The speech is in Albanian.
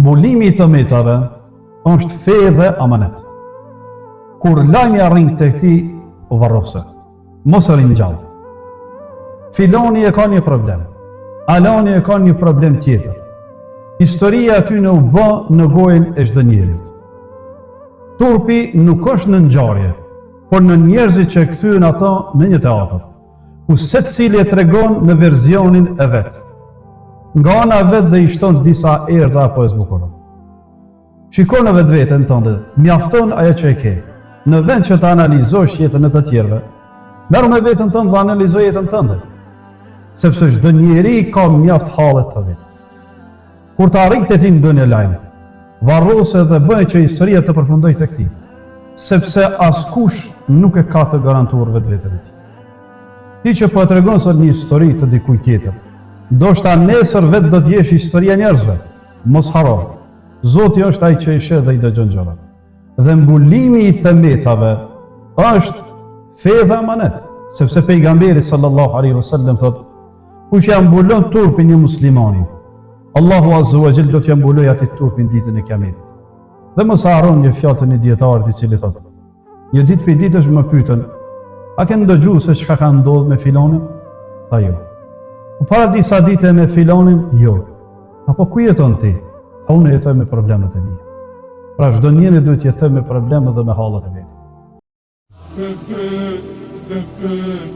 Mbulimi I tëmetave është fe dhe amanet. Kur lajmi arrin tek ti, o varrose, mos arrin gjallë. Filoni e ka një problem, alani e ka një problem tjetër. Historia aty në u bë në gojën e çdo njerit. Turpi nuk është në ngjarje, por në njerëzit që kthyen ato në një teatr, ku secili e tregon në verzionin e vet. Nga ana e vet dhe I shton disa erza apo e zbukuron. Shiko në vetveten tënde, mjafton ajo që e ke. Në vend që të analizosh jetën e të tjerëve, merr me veten tënde dhe analizo jetën tënde. Sepse çdo njeri ka mjaft hallet të vet. Kur të arrit te ti ndonjë lajm, varrose dhe bëj që historia të përfundojë tek ti, sepse askush nuk e ka të garantuar vetveten e tij. Ti që po e tregon sot një histori të dikujt tjetër, ndoshta nesër vetë do të jesh historia njerëzve. Mos harro. Zoti është ai që I sheh dhe I dëgjon gjërat. Dhe mbulimi I tëmetave është fe dhe amanet, sepse pejgamberi sallallahu alaihi wasallam thotë: kush ja mbulon turpin një muslimani, Allahu azza wa jall do t'ja mbulojë atë turpin ditën e Kiametit. Dhe mos harron një fjalë të një dietarit I cili thotë: një ditë për ditësh më pyetën, a ke ndëgjuar se çka ka ndodhur me filonin? Tha jo. Po para disa ditë me filonin? Jo. Apo ku jeton ti? Tha unë jetoj me problemet e mia. Pra çdo njeri duhet jetoj me problemet dhe me hallet e vetë.